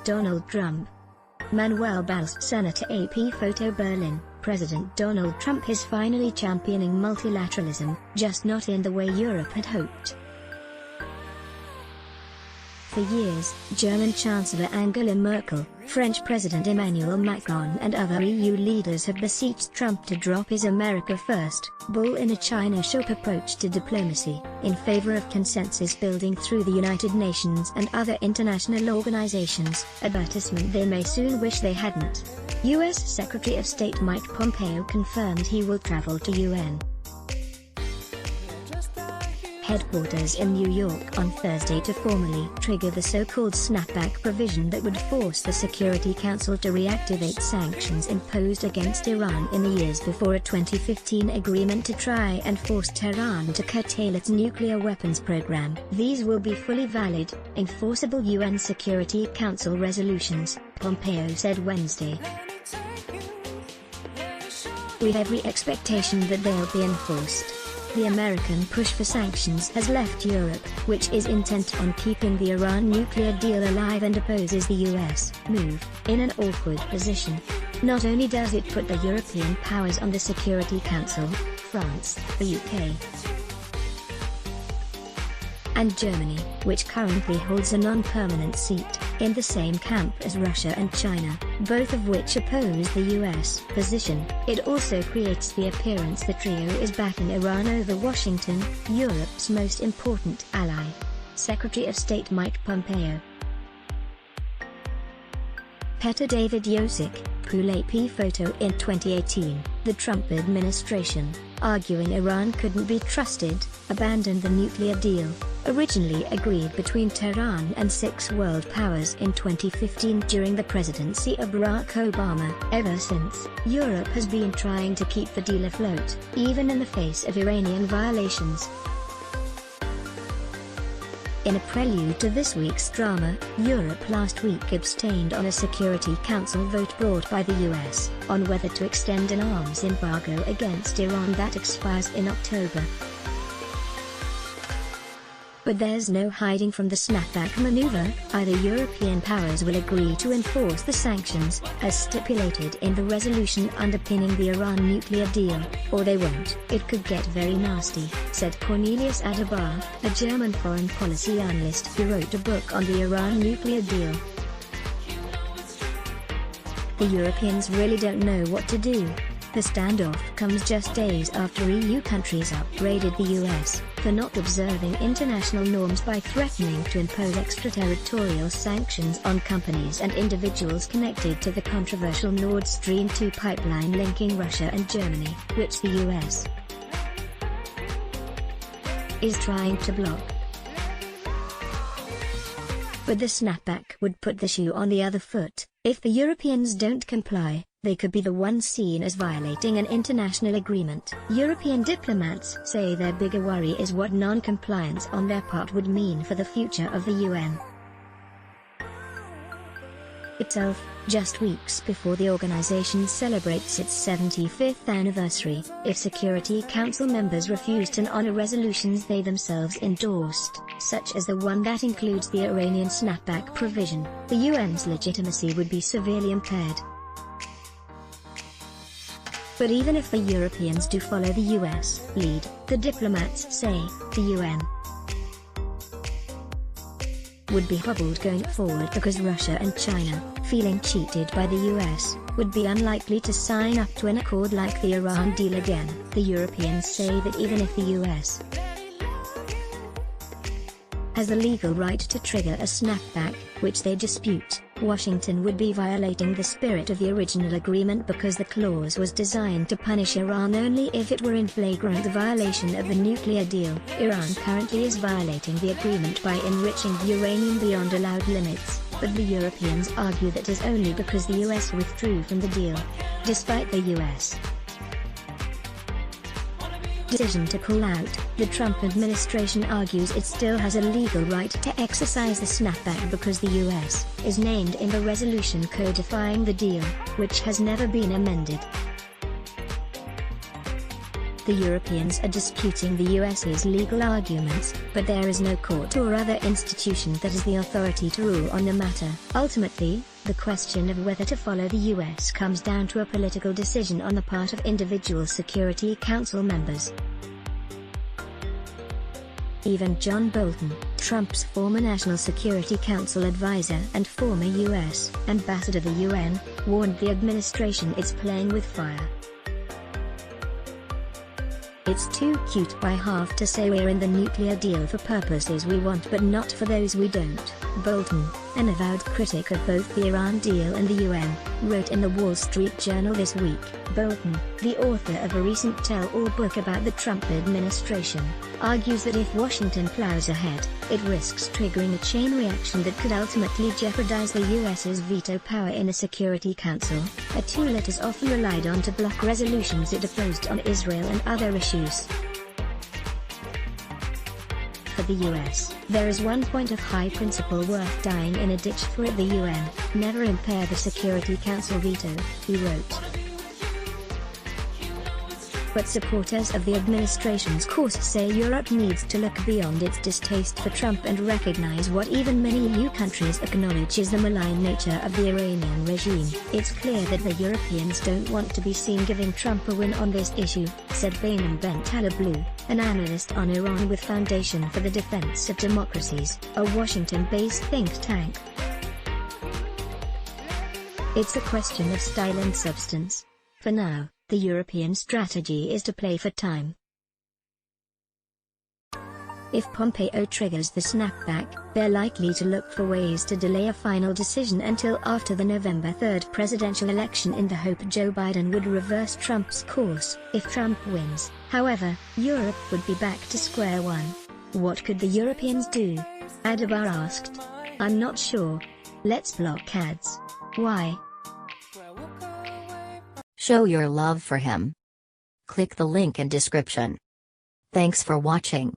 Donald Trump. Manuel Valls, Senator. AP photo. Berlin. President Donald Trump is finally championing multilateralism, just not in the way Europe had hoped. For years, German Chancellor Angela Merkel, French President Emmanuel Macron and other EU leaders have beseeched Trump to drop his America first, bull in a China shop approach to diplomacy, in favor of consensus building through the United Nations and other international organizations, advertisement they may soon wish they hadn't. U.S. Secretary of State Mike Pompeo confirmed he will travel to UN headquarters in New York on Thursday to formally trigger the so-called snapback provision that would force the Security Council to reactivate sanctions imposed against Iran in the years before a 2015 agreement to try and force Tehran to curtail its nuclear weapons program. These will be fully valid, enforceable UN Security Council resolutions, Pompeo said Wednesday. "We have every expectation that they'll be enforced. The American push for sanctions has left Europe, which is intent on keeping the Iran nuclear deal alive and opposes the US move, in an awkward position. Not only does it put the European powers on the Security Council, France, the UK, and Germany, which currently holds a non-permanent seat, in the same camp as Russia and China, both of which oppose the US position. It also creates the appearance the trio is backing Iran over Washington, Europe's most important ally." Secretary of State Mike Pompeo. Petr David Yosik, Pool. AP photo. In 2018, the Trump administration, arguing Iran couldn't be trusted, abandoned the nuclear deal, originally agreed between Tehran and 6 world powers in 2015 during the presidency of Barack Obama. Ever since, Europe has been trying to keep the deal afloat, even in the face of Iranian violations. In a prelude to this week's drama, Europe last week abstained on a Security Council vote brought by the US, on whether to extend an arms embargo against Iran that expires in October. But there's no hiding from the snapback maneuver. Either European powers will agree to enforce the sanctions, as stipulated in the resolution underpinning the Iran nuclear deal, or they won't. "It could get very nasty," said Cornelius Adebar, a German foreign policy analyst who wrote a book on the Iran nuclear deal. "The Europeans really don't know what to do." The standoff comes just days after EU countries upbraided the US for not observing international norms by threatening to impose extraterritorial sanctions on companies and individuals connected to the controversial Nord Stream 2 pipeline linking Russia and Germany, which the US is trying to block. But the snapback would put the shoe on the other foot. If the Europeans don't comply, they could be the ones seen as violating an international agreement. European diplomats say their bigger worry is what non-compliance on their part would mean for the future of the UN itself. Just weeks before the organization celebrates its 75th anniversary, if Security Council members refuse to honor resolutions they themselves endorsed, such as the one that includes the Iranian snapback provision, the UN's legitimacy would be severely impaired. But even if the Europeans do follow the US lead, the diplomats say, the UN would be hobbled going forward because Russia and China, feeling cheated by the US, would be unlikely to sign up to an accord like the Iran deal again. The Europeans say that even if the US has the legal right to trigger a snapback, which they dispute, Washington would be violating the spirit of the original agreement because the clause was designed to punish Iran only if it were in flagrant violation of the nuclear deal. Iran currently is violating the agreement by enriching uranium beyond allowed limits, but the Europeans argue that is only because the US withdrew from the deal. Despite the US decision to pull out, the Trump administration argues it still has a legal right to exercise the snapback because the US is named in the resolution codifying the deal, which has never been amended. The Europeans are disputing the US's legal arguments, but there is no court or other institution that has the authority to rule on the matter. Ultimately, the question of whether to follow the US comes down to a political decision on the part of individual Security Council members. Even John Bolton, Trump's former National Security Council advisor and former U.S. ambassador to the UN, warned the administration it's playing with fire. "It's too cute by half to say we're in the nuclear deal for purposes we want but not for those we don't," Bolton, an avowed critic of both the Iran deal and the UN, wrote in the Wall Street Journal this week. Bolton, the author of a recent tell-all book about the Trump administration, argues that if Washington plows ahead, it risks triggering a chain reaction that could ultimately jeopardize the US's veto power in the Security Council, a tool it has often relied on to block resolutions it opposed on Israel and other issues. For the US, there is one point of high principle worth dying in a ditch for at the UN: never impair the Security Council veto, he wrote. But supporters of the administration's course say Europe needs to look beyond its distaste for Trump and recognize what even many EU countries acknowledge is the malign nature of the Iranian regime. "It's clear that the Europeans don't want to be seen giving Trump a win on this issue," said Behnam Bentaleb, an analyst on Iran with Foundation for the Defense of Democracies, a Washington-based think tank. "It's a question of style and substance. For now, the European strategy is to play for time. If Pompeo triggers the snapback, they're likely to look for ways to delay a final decision until after the November 3rd presidential election in the hope Joe Biden would reverse Trump's course. If Trump wins, however, Europe would be back to square one. What could the Europeans do?" Adabar asked. "I'm not sure. Let's block ads." "Why?" Show your love for him. Click the link in description. Thanks for watching.